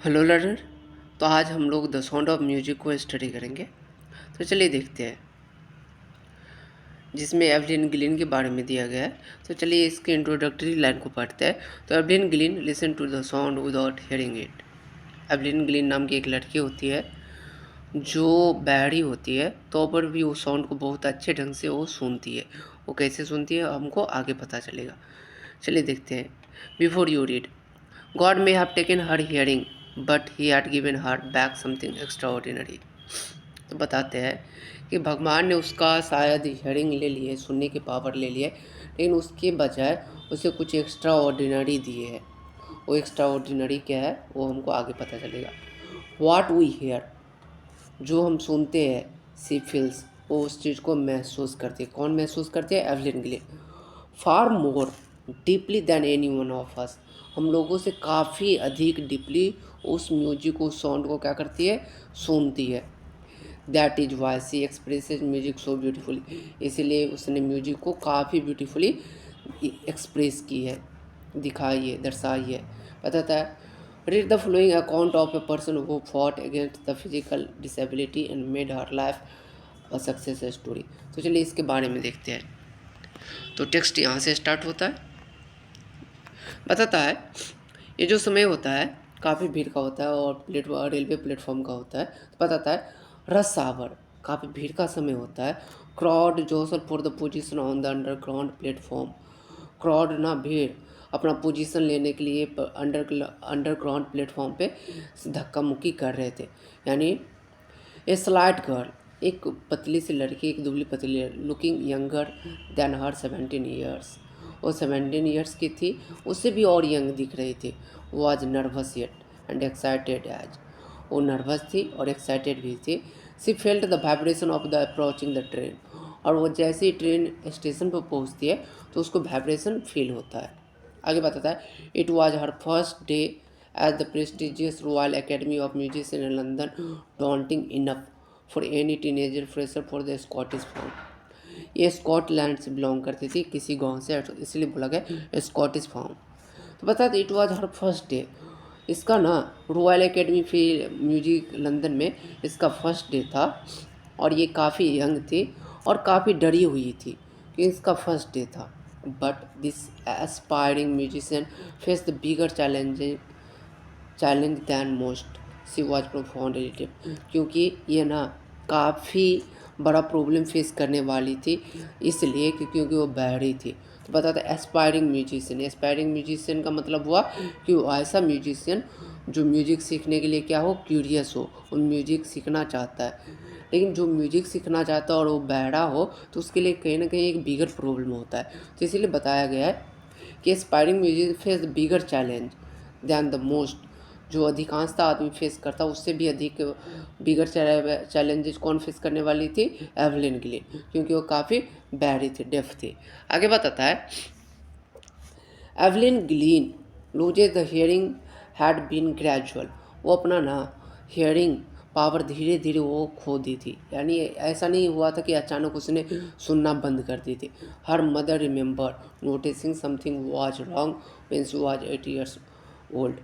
Hello learner. तो आज हम लोग द साउंड ऑफ म्यूजिक को स्टडी करेंगे। तो चलिए देखते हैं, जिसमें एवलिन ग्लिन के बारे में दिया गया है। तो चलिए इसके इंट्रोडक्टरी लाइन को पढ़ते हैं। तो Evelyn Glennie listen to the sound without hearing it. Evelyn Glennie नाम की एक लड़की होती है जो बहरी होती है, तो पर भी वो साउंड को बहुत अच्छे ढंग से वो सुनती है। वो कैसे सुनती है हमको आगे पता चलेगा। चलिए देखते हैं। Before you read, God may have taken her hearing, but he had given her back something extraordinary. तो बताते हैं कि भगवान ने उसका शायद हियरिंग ले लिए, सुनने की पावर ले लिए, लेकिन उसके बजाय उसे कुछ एक्स्ट्रा ऑर्डिनरी दिए है। वो एक्स्ट्रा ऑर्डिनरी क्या है वो हमको आगे पता चलेगा। What we hear, जो हम सुनते हैं, सी फील्स, वो उस चीज़ को महसूस करती है। कौन महसूस करती है? Evelyn Glennie. Far more deeply than any one of us, हम लोगों से काफ़ी अधिक डीपली उस म्यूजिक, उस साउंड को क्या करती है? सुनती है। That is why she expresses music so beautifully, इसीलिए उसने म्यूजिक को काफ़ी ब्यूटीफुली एक्सप्रेस की है, दिखाई है, दर्शाई है। बताता है, read the following account of a person who fought against the physical disability and made her life a success story. तो चलिए इसके बारे में देखते हैं। तो टेक्स्ट यहाँ से स्टार्ट होता है। बताता है, ये जो समय होता है काफ़ी भीड़ का होता है और रेलवे प्लेटफॉर्म का होता है। तो बताता है, रश आवर, काफ़ी भीड़ का समय होता है। Crowd jostle for the position on the underground platform, crowd ना भीड़ अपना पोजीशन लेने के लिए अंडरग्राउंड प्लेटफॉर्म पे धक्का मुक्की कर रहे थे। यानी ए स्लाइट गर्ल, एक पतली सी लड़की, एक दुबली पतली, लुकिंग यंगर देन हर 17 ईयर्स, वो 17 ईयर्स की थी, उससे भी और यंग दिख रही थी। Was nervous yet and excited as, वो नर्वस थी और एक्साइटेड भी थी। She felt the vibration of the approaching the train, और वो जैसे ही ट्रेन स्टेशन पर पहुंचती है तो उसको वाइब्रेशन फील होता है। आगे बताता है, it was her first day at the prestigious royal Academy of music in London, daunting enough for any teenager fresher for the Scottish found. ये स्कॉटलैंड से बिलोंग करती थी, किसी गांव से, इसलिए बोला गया स्कॉटिश फाउंड। तो बता दें, it was her first day, इसका ना रॉयल एकेडमी फी म्यूजिक लंदन में इसका फर्स्ट डे था, और ये काफ़ी यंग थी और काफ़ी डरी हुई थी कि इसका फर्स्ट डे था। But this aspiring musician face the bigger challenge than most, she was profound relative, क्योंकि ये ना काफ़ी बड़ा प्रॉब्लम फेस करने वाली थी, इसलिए क्योंकि वो बहरी थी। तो बताते एस्पायरिंग म्यूजिशियन, एस्पायरिंग म्यूजिशियन का मतलब हुआ कि वो ऐसा म्यूजिशियन जो म्यूजिक सीखने के लिए क्या हो, क्यूरियस हो, वो म्यूजिक सीखना चाहता है। लेकिन जो म्यूजिक सीखना चाहता है और वो बहरा हो तो उसके लिए कहीं ना कहीं एक बिगर प्रॉब्लम होता है। तो इसीलिए बताया गया है कि aspiring music face the bigger challenge than the most, जो अधिकांशता आदमी फेस करता उससे भी अधिक बिगर चैलेंजेस कौन फेस करने वाली थी? एवलिन ग्लिन, क्योंकि वो काफ़ी बहरी थी, डेफ थी। आगे बताता है, Evelyn Glennie loses the hearing had been gradual, वो अपना ना हियरिंग पावर धीरे धीरे वो खो दी थी। यानी ऐसा नहीं हुआ था कि अचानक उसने सुनना बंद कर दी थी। Her mother remember noticing something was wrong when she was 8 years old,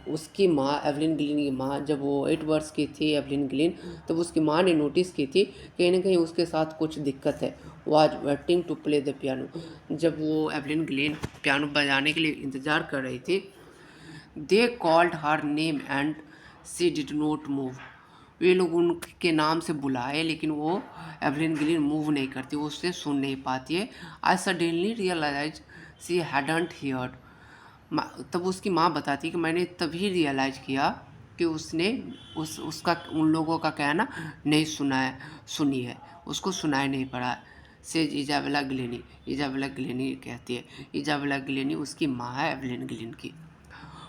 उसकी माँ, एवलिन ग्लिन की माँ, जब वो 8 वर्ष की थी एवलिन ग्लिन, तब उसकी माँ ने नोटिस की थी कहीं ना कहीं उसके साथ कुछ दिक्कत है। Was waiting to play the piano, जब वो एवलिन ग्लिन पियानो बजाने के लिए इंतज़ार कर रही थी, they called her name and she did not move, वे लोग उनके नाम से बुलाए लेकिन वो एवलिन ग्लिन मूव नहीं करती, वो उससे सुन नहीं पाती है। I suddenly realise she hadn't heard, तब उसकी माँ बताती कि मैंने तभी रियलाइज़ किया कि उसने उसका उन लोगों का कहना नहीं सुनी है, उसको सुनाई नहीं पड़ा। Says Isabella Glennie, Isabella Glennie कहती है, इजाबेला ग्लेनी उसकी माँ है एवलिन ग्लिन की।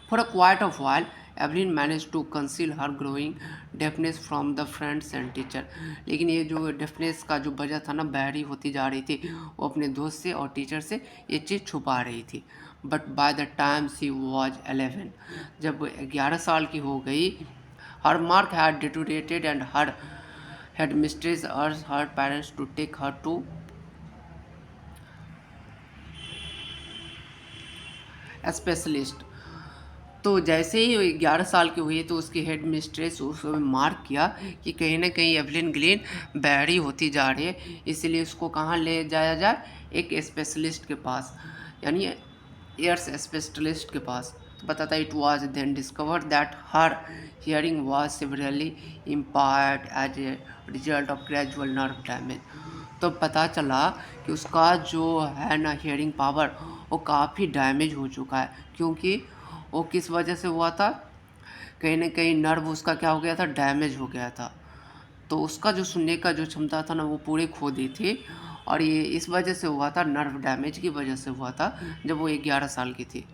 For a quite of while Evelyn manage to conceal her growing deafness from the friends and teacher, लेकिन ये जो डेफनेस का जो वजह था ना, बहरी होती जा रही थी, वो अपने दोस्त से और टीचर से ये चीज़ छुपा रही थी। But by the time she was 11, जब 11 साल की हो गई, her mark had deteriorated and her headmistress urged her parents to take her to specialist. तो जैसे ही 11 साल की हुई तो उसकी हेड मिस्ट्रेस उसको मार्क किया कि कहीं ना कहीं एवलिन ग्लीन बहरी होती जा रही है, इसलिए उसको कहाँ ले जाया जाए, एक स्पेशलिस्ट के पास, यानी एयर्स स्पेशलिस्ट के पास। तो बताता it was then discover that her hearing was severely impaired as a result of gradual nerve damage. तो पता चला कि उसका जो है ना हियरिंग पावर वो काफ़ी डैमेज हो चुका है, क्योंकि वो किस वजह से हुआ था, कहीं ना कहीं नर्व उसका क्या हो गया था, डैमेज हो गया था। तो उसका जो सुनने का जो क्षमता था ना वो पूरी खो दी थी, और ये इस वजह से हुआ था, नर्व डैमेज की वजह से हुआ था जब वो 11 साल की थी।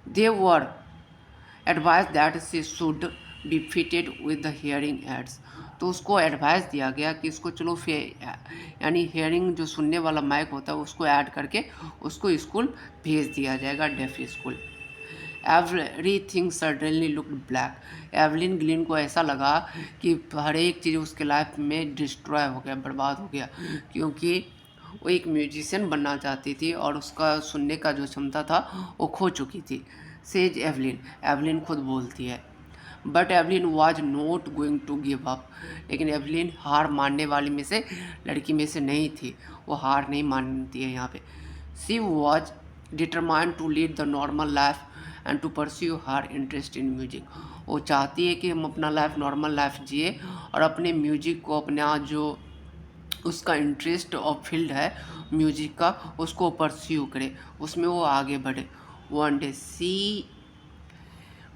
They were advice that she should be fitted with the hearing aids. तो उसको एडवाइस दिया गया कि इसको चलो यानी हियरिंग जो सुनने वाला माइक होता है उसको ऐड करके उसको स्कूल भेज दिया जाएगा, deaf school. Everything suddenly looked black. Evelyn Glennie को ऐसा लगा कि हर एक चीज़ उसके लाइफ में डिस्ट्रॉय हो गया, बर्बाद हो गया, क्योंकि वो एक म्यूजिशियन बनना चाहती थी और उसका सुनने का जो क्षमता था वो खो चुकी थी। सेज एवलिन, एवलिन खुद बोलती है। But Evelyn was not going to give up. लेकिन एवलिन हार मानने वाली में से लड़की में से नहीं थी, वो हार नहीं मानती है यहाँ पे। She was determined to lead the normal life and to pursue her interest in music. वो चाहती है कि हम अपना लाइफ नॉर्मल लाइफ जिए और अपने म्यूजिक को, अपना जो उसका इंटरेस्ट और फील्ड है म्यूजिक का, उसको परस्यू करे, उसमें वो आगे बढ़े। One day she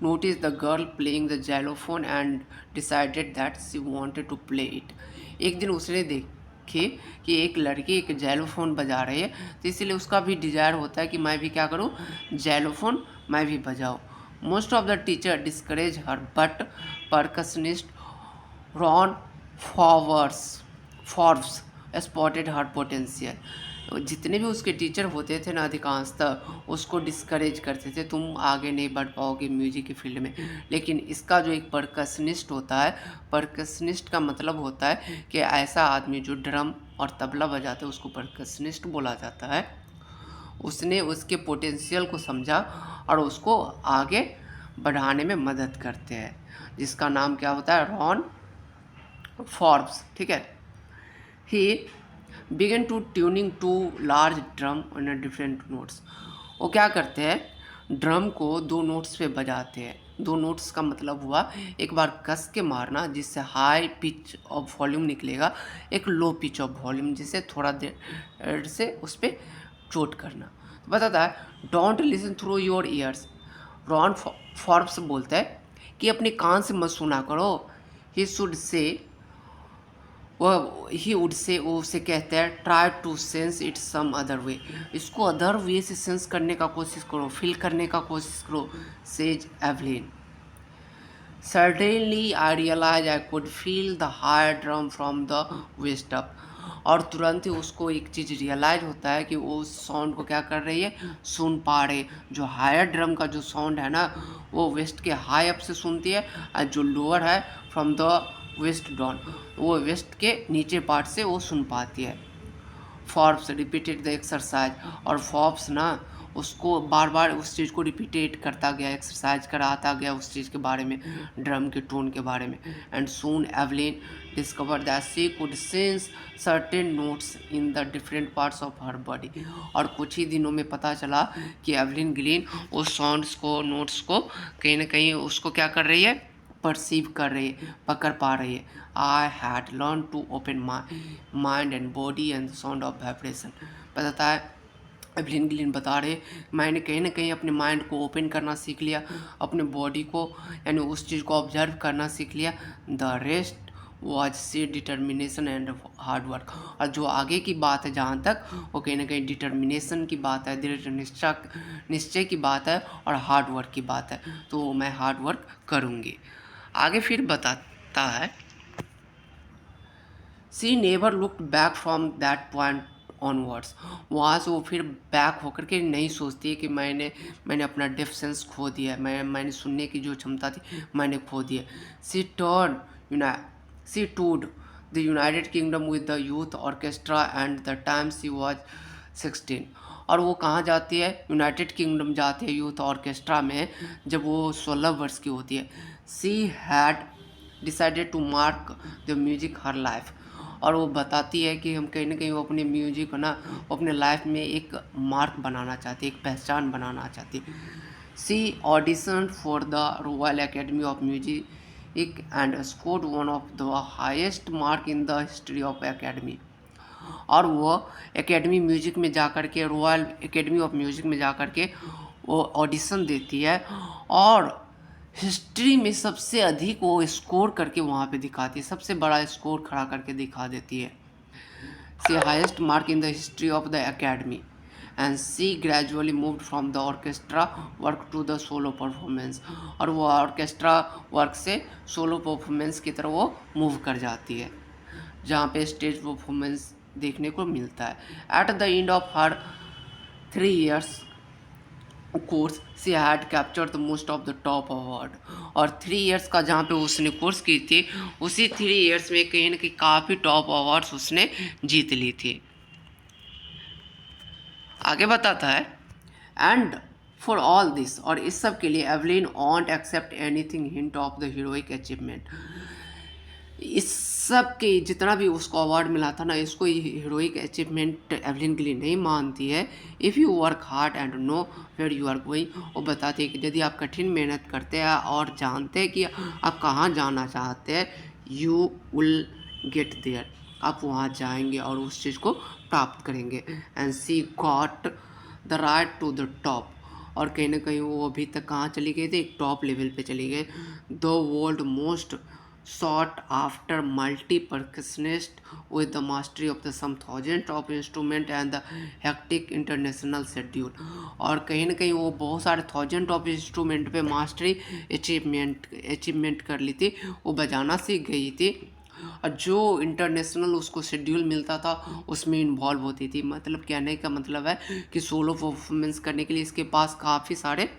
noticed the girl playing the xylophone and decided that she wanted to play it. एक दिन उसने देखे कि एक लड़की एक जैलोफोन बजा रही है, तो इसलिए उसका भी डिजायर होता है कि मैं भी क्या करूं, जैलोफोन मैं भी बजाऊं। Most of the teacher discourage her, but percussionist Ron Forbes spotted her potential. जितने भी उसके टीचर होते थे ना अधिकांशतः उसको डिस्करेज करते थे, तुम आगे नहीं बढ़ पाओगे म्यूजिक की फील्ड में। लेकिन इसका जो एक परकशनिस्ट होता है, परकशनिस्ट का मतलब होता है कि ऐसा आदमी जो ड्रम और तबला बजाता है उसको परकशनिस्ट बोला जाता है। उसने उसके पोटेंशियल को समझा और उसको आगे बढ़ाने में मदद करते हैं, जिसका नाम क्या होता है, रॉन फॉर्ब्स, ठीक है। He began to tuning to large drum on different notes. वो क्या करते हैं, ड्रम को दो नोट्स पे बजाते हैं। दो नोट्स का मतलब हुआ एक बार कस के मारना जिससे हाई पिच ऑफ वॉल्यूम निकलेगा, एक लो पिच ऑफ वॉल्यूम जिससे थोड़ा देर से उस पर चोट करना। तो बताता है don't listen through your ears. Ron Forbes बोलता है कि अपने कान से मत सुना करो। ही शुड से, वह ही वुड से, वो उसे कहते हैं try to sense it some other way. इसको अदर वे से सेंस करने का कोशिश करो, फील करने का कोशिश करो, says Evelyn. Suddenly I realized I could feel the higher drum from the waist up। और तुरंत ही उसको एक चीज़ रियलाइज होता है कि वो उस साउंड को क्या कर रही है, सुन पा रही। जो हायर ड्रम का जो साउंड है ना वो वेस्ट के हाई अप से सुनती है, और जो लोअर है फ्रॉम द वेस्ट डाउन वो वेस्ट के नीचे पार्ट से वो सुन पाती है। फॉर्ब्स रिपीटेड द एक्सरसाइज, और फॉर्ब्स ना उसको बार बार उस चीज़ को रिपीटेट करता गया, एक्सरसाइज कराता गया उस चीज़ के बारे में, ड्रम के टोन के बारे में। And soon Evelyn discover that she could sense certain notes in the different parts of her body. और कुछ ही दिनों में पता चला कि एवलिन ग्लीन उस साउंड्स को, नोट्स को कहीं ना कहीं उसको क्या कर रही है, परसीव कर रही है, पकड़ पा रही है। I had learn to open my mind and body and sound of vibration. बताता है एवलिन ग्लिन बता रहे, मैंने कहीं ना कहीं अपने माइंड को ओपन करना सीख लिया, अपने बॉडी को यानी उस चीज़ को ऑब्जर्व करना सीख लिया। The rest was she determination and hard work. और जो आगे की बात है जहाँ तक, वो कहीं ना कहीं डिटर्मिनेशन की बात है, दृढ़ निश्चय की बात है और हार्ड वर्क की बात है। तो मैं हार्ड वर्क करूँगी। आगे फिर बताता है she never looked back from that point onwards. वहाँ से वो फिर बैक होकर के नहीं सोचती है कि मैंने अपना डेफ सेंस खो दिया है, मैंने सुनने की जो क्षमता थी मैंने खो दी है। She toured the United Kingdom with the youth orchestra and the time she was 16। और वो कहाँ जाती है, यूनाइटेड किंगडम जाती है यूथ ऑर्केस्ट्रा में जब वो 16 वर्ष की होती है। She had decided to mark the music her life, और वो बताती है कि हम कहीं ना कहीं वो अपने म्यूजिक को ना अपने लाइफ में एक मार्क बनाना चाहती है, एक पहचान बनाना चाहती है। She audition for the Royal Academy of Music and scored one of the highest mark in the history of academy, और वो एकेडमी म्यूजिक में जा कर के, रॉयल एकेडमी ऑफ म्यूजिक में जा कर के वो ऑडिशन देती है और हिस्ट्री में सबसे अधिक वो स्कोर करके वहाँ पे दिखाती है, सबसे बड़ा स्कोर खड़ा करके दिखा देती है। She highest mark in the history of the academy and she gradually moved from the orchestra work to the solo performance, और वो ऑर्केस्ट्रा वर्क से सोलो परफॉर्मेंस की तरफ वो मूव कर जाती है, जहाँ पे स्टेज परफॉर्मेंस देखने को मिलता है। At the end of her 3 years course she had capture the most of the top award, और 3 years का जहाँ पे उसने कोर्स की थी, उसी 3 years में कहीं ना कहीं काफ़ी टॉप अवार्ड्स उसने जीत ली थी। आगे बताता है, एंड फॉर ऑल दिस, और इस सब के लिए Evelyn won't accept anything hint of the heroic achievement. इस सब के जितना भी उसको अवार्ड मिला था ना, इसको हीरोइक अचीवमेंट एवलिन के लिए नहीं मानती है। If you work hard and know where you are going, वो बताती है कि यदि आप कठिन मेहनत करते हैं और जानते हैं कि आप कहाँ जाना चाहते हैं, यू विल गेट देयर, आप वहाँ जाएंगे और उस चीज़ को प्राप्त करेंगे। And she got the right to the top, और कहीं ना कहीं वो अभी तक कहाँ चली गई थी, एक टॉप लेवल पे चली गई। The world most sought after multi-percussionist with the mastery of the some thousand of instrument and the hectic international schedule, और कहीं ना कहीं वो बहुत सारे थाउजेंड ऑफ इंस्ट्रूमेंट पे मास्टरी अचीवमेंट कर ली थी, वो बजाना सीख गई थी, और जो इंटरनेशनल उसको शेड्यूल मिलता था उसमें इन्वॉल्व होती थी। मतलब कहने का मतलब है कि सोलो परफॉर्मेंस करने के लिए इसके पास काफ़ी सारे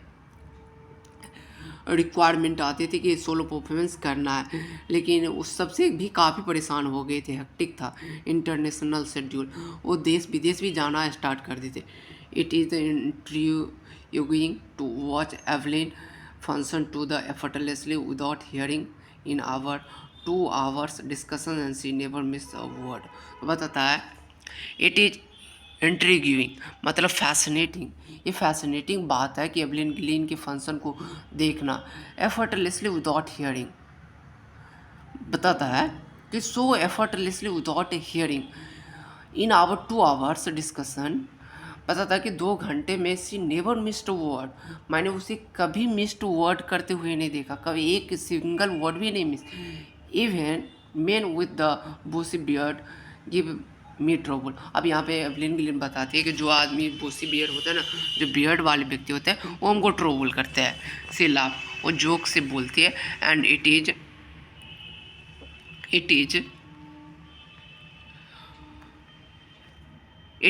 रिक्वायरमेंट आती थी कि सोलो परफॉर्मेंस करना है, लेकिन उस सब से भी काफ़ी परेशान हो गए थे, हेक्टिक था इंटरनेशनल शेड्यूल, वो देश विदेश भी जाना स्टार्ट कर देते। It is intriguing to watch Evelyn function to the effortlessly without hearing in our 2 hours discussion and she never miss a word. तो बताता है, इट इज़ इंट्रीगिंग मतलब फैसिनेटिंग, ये फैसिनेटिंग बात है कि एवलिन ग्लिन के फंक्शन को देखना एफर्टलेसली विदाउट हियरिंग। बताता है कि so effortlessly without hearing in our 2 hours discussion, बताता है कि 2 घंटे में सी नेवर मिस्ड वर्ड, मैंने उसे कभी मिस्ड वर्ड करते हुए नहीं देखा, कभी एक सिंगल वर्ड भी नहीं miss. Even man with the Bussy beard give me trouble. अब यहाँ पे एवलिन ग्लिन बताती है कि जो आदमी बूसी बियर्ड होता है ना, जो बियर्ड वाले व्यक्ति होते हैं, वो हमको ट्रबल करते हैं, सी लाफ, वो जोक से बोलती है। And it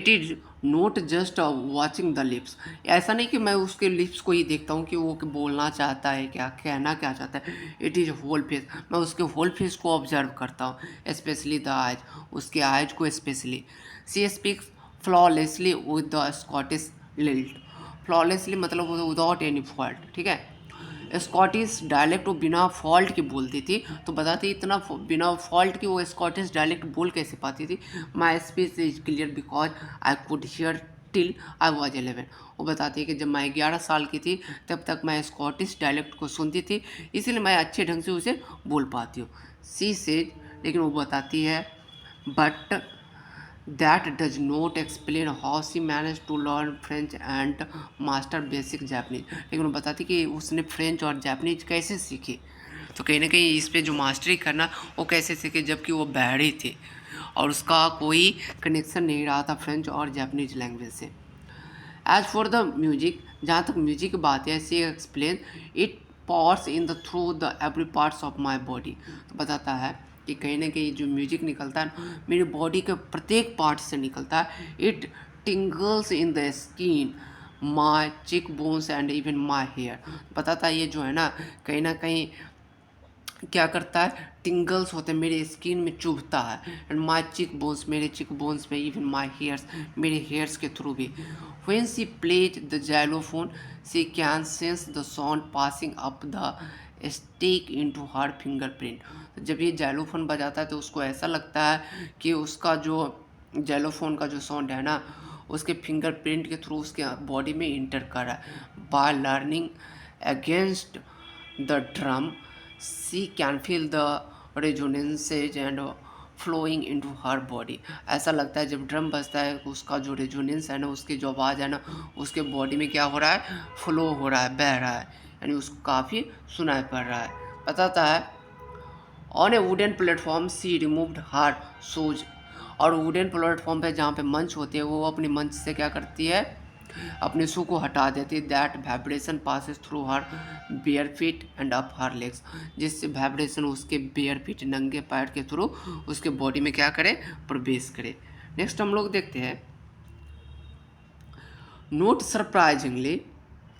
is not just watching the lips, ऐसा नहीं कि मैं उसके लिप्स को ही देखता हूँ कि वो बोलना चाहता है क्या, कहना क्या चाहता है। इट इज़ होल फेस, मैं उसके होल फेस को ऑब्जर्व करता हूँ, स्पेशली द आइज, उसके आइज को specially. She speaks flawlessly with the Scottish lilt, flawlessly मतलब विदाउट एनी फॉल्ट, ठीक है। स्कॉटिश डायलेक्ट वो बिना फॉल्ट के बोलती थी, तो बताती इतना बिना फॉल्ट की वो स्कॉटिश डायलेक्ट बोल कैसे पाती थी। My speech is clear because I could hear till I was 11, वो बताती है कि जब मैं 11 साल की थी तब तक मैं स्कॉटिश डायलेक्ट को सुनती थी, इसीलिए मैं अच्छे ढंग से उसे बोल पाती हूँ। सी सेज, लेकिन वो बताती है but that does not explain how she managed to learn French and master basic Japanese, लेकिन वो बताती कि उसने फ्रेंच और जापानीज कैसे सीखी, तो कहीं ना कहीं इस पे जो मास्टरी करना वो कैसे सीखे, जबकि वो बहरी थे और उसका कोई कनेक्शन नहीं रहा था फ्रेंच और जापानीज लैंग्वेज से। एज फॉर द म्यूजिक, जहाँ तक म्यूजिक की बात है, she explain it powers in the through the every parts of my body, तो बताता है कि कहीं ना कहीं जो म्यूजिक निकलता है मेरी बॉडी के प्रत्येक पार्ट से निकलता है। It tingles in the skin my cheek bones and even my hair, बताता है ये जो है ना कहीं क्या करता है, टिंगल्स होते हैं, मेरे स्किन में चुभता है, एंड माई चिक बोन्स, मेरे चिक बोन्स में, इवन माई हेयर्स, मेरे हेयर्स के थ्रू भी। When she plays the xylophone she can sense the sound passing up the stick into her fingerprint. तो जब ये जाइलोफोन बजाता है तो उसको ऐसा लगता है कि उसका जो जाइलोफोन का जो साउंड है ना, उसके फिंगरप्रिंट के थ्रू उसके बॉडी में इंटर कर रहा है। By learning against the drum, she can feel the resonances and flowing into her body। ऐसा लगता है जब ड्रम बजता है उसका जो रेजोनेंस है ना, उसकी जो आवाज़ है ना, उसके बॉडी में क्या हो रहा है, फ्लो हो रहा है, बह रहा है, यानी उसको काफ़ी सुनाई पड़ रहा है। बताता है on a wooden platform she removed her shoes. और वुडन प्लेटफॉर्म पे जहाँ पे मंच होती है वो अपनी मंच से क्या करती है, अपने शू को हटा देती है। That vibration passes through her bare feet and up her legs, जिससे वाइब्रेशन उसके बेयर फीट, नंगे पैर के थ्रू उसके बॉडी में क्या करे, प्रवेश करे। नेक्स्ट हम लोग देखते हैं, नोट सरप्राइजिंगली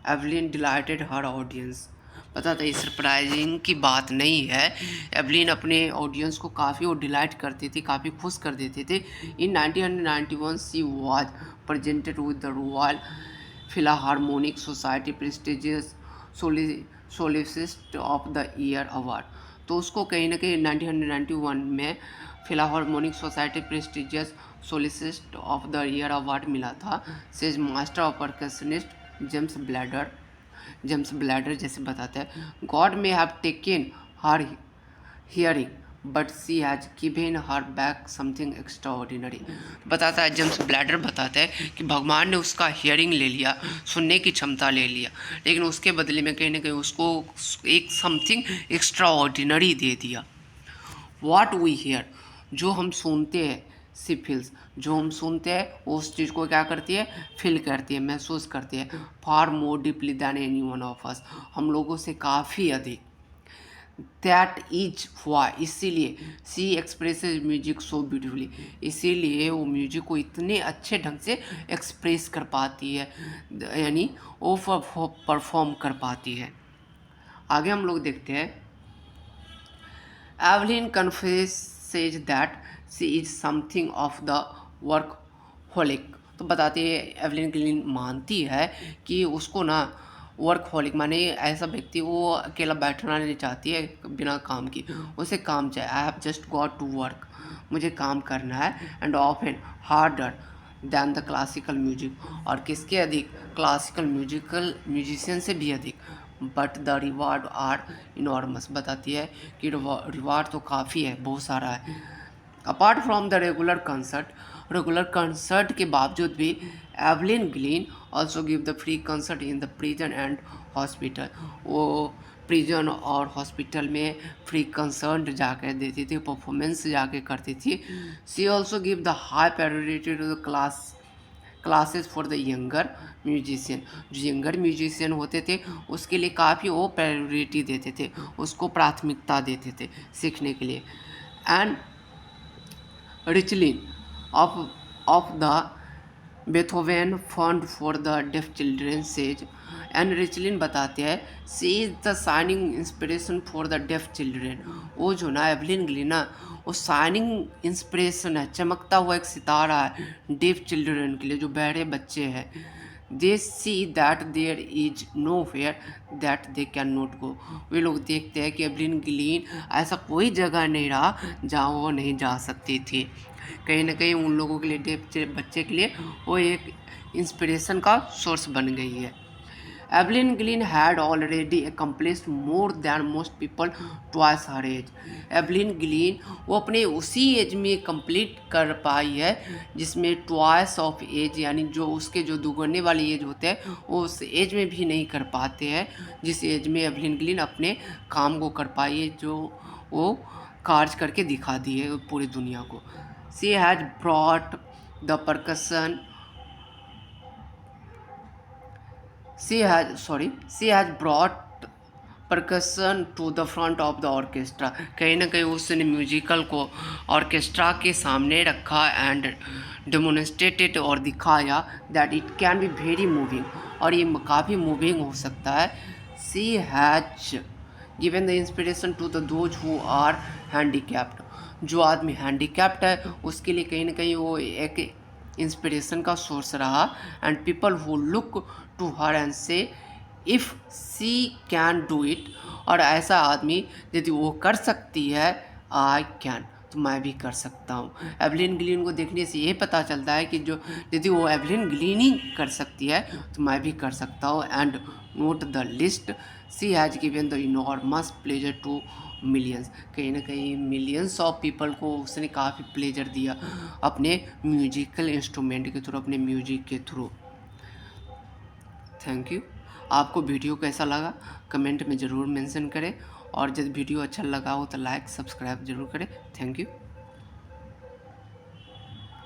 एवलिन डिलाइटेड हर ऑडियंस। पता था ये सरप्राइजिंग की बात नहीं है, एवलिन अपने ऑडियंस को काफ़ी वो डिलाइट करती थी, काफ़ी खुश कर देते थे। In 1991 she was presented with the Royal Philharmonic Society prestigious soloist of the year award. तो उसको कहीं ना कहीं 1991 में Philharmonic Society prestigious soloist of the year award मिला था। Says master of percussionist James Blades जैसे बताते हैं, God may have taken her hearing but she has given her back something extraordinary. बताता है, जेम्स ब्लैडर बताते हैं कि भगवान ने उसका हियरिंग ले लिया, सुनने की क्षमता ले लिया, लेकिन उसके बदले में कहीं ना कहीं उसको एक समथिंग एक्स्ट्रा ऑर्डिनरी दे दिया। वाट वी हियर, जो हम सुनते हैं, सी फील्स, जो हम सुनते हैं वो उस चीज़ को क्या करती है, फील करती है, महसूस करती है। Far more deeply than any one of us, हम लोगों से काफ़ी अधिक। दैट इज हुआ, इसीलिए she expresses music so beautifully, इसीलिए वो म्यूजिक को इतने अच्छे ढंग से एक्सप्रेस कर पाती है, यानी वो परफॉर्म कर पाती है। आगे हम लोग देखते हैं, Evelyn confesses that she is something of the workaholic. तो बताती है, एवलिन ग्लिन मानती है कि उसको ना वर्कहोलिक माने ऐसा व्यक्ति, वो अकेला बैठना नहीं चाहती है बिना काम की, उसे काम चाहिए। I have just got to work, मुझे काम करना है, and often harder than the classical music, और किसके अधिक, क्लासिकल म्यूजिशियन से भी अधिक। But the reward are enormous, बताती है कि रिवार्ड तो काफ़ी है, बहुत सारा है। Apart from the regular concert के बावजूद भी Evelyn Glennie also give the free concert in the prison and hospital. वो प्रिजन और हॉस्पिटल में फ्री कंसर्ट जाकर देती थी, परफॉर्मेंस जाके करती थी। She also give the high priority to the classes for the younger musician, जो यंगर म्यूजिशियन होते थे उसके लिए काफ़ी वो प्रायोरिटी देते थे, उसको प्राथमिकता देते थे सीखने के लिए। And Richlin of the Beethoven fund for the deaf children says, and Richlin बताते हैं, she is the shining inspiration for the deaf children. वो जो ना एवलिन ग्लिना, वो शाइनिंग इंस्पिरेशन है, चमकता हुआ एक सितारा है डेफ चिल्ड्रेन के लिए, जो बहरे बच्चे हैं। They see that there is nowhere that they can not go. वे लोग देखते हैं कि एवलिन ग्लिन ऐसा कोई जगह नहीं रहा जहाँ वो नहीं जा सकती थी। कहीं ना कहीं उन लोगों के लिए, डेफ बच्चे के लिए वो एक इंस्पिरेशन का सोर्स बन गई है। Evelyn Glennie had already accomplished more than most people twice her age. Evelyn Glennie वो अपने उसी एज में कंप्लीट कर पाई है जिसमें ट्वाइस ऑफ एज, यानी जो उसके जो दुगने वाली एज होते हैं वो उस एज में भी नहीं कर पाते हैं जिस एज में एवलिन ग्लिन अपने काम को कर पाई है, जो वो कार्य करके दिखा दी है पूरी दुनिया को। She has brought the percussion she has brought percussion to the front of the orchestra। कहीं ना कहीं उसने म्यूजिकल को ऑर्केस्ट्रा के सामने रखा एंड डेमोन्स्ट्रेटेड और दिखाया that it can be very moving, और ये काफ़ी मूविंग हो सकता है। She has given the inspiration to the those who are handicapped. जो आदमी हैंडीकैप्ड है उसके लिए कहीं ना कहीं वो एक इंस्पिरेशन का सोर्स रहा। And people who look to her and say if she can do it, और ऐसा आदमी यदि वो कर सकती है, आई कैन, तो मैं भी कर सकता हूँ। एवलिन ग्लीन को देखने से ये पता चलता है कि जो यदि वो एवलिन ग्लीन ही कर सकती है तो मैं भी कर सकता हूँ। And note the list, she has given the enormous pleasure to millions. कहीं ना कहीं मिलियंस ऑफ पीपल को उसने काफ़ी प्लेजर दिया अपने म्यूजिकल इंस्ट्रूमेंट के थ्रू, अपने म्यूजिक के थ्रू। Thank you. आपको वीडियो कैसा लगा कमेंट में ज़रूर मेंशन करें, और यदि वीडियो अच्छा लगा हो तो लाइक सब्सक्राइब जरूर करें। Thank you.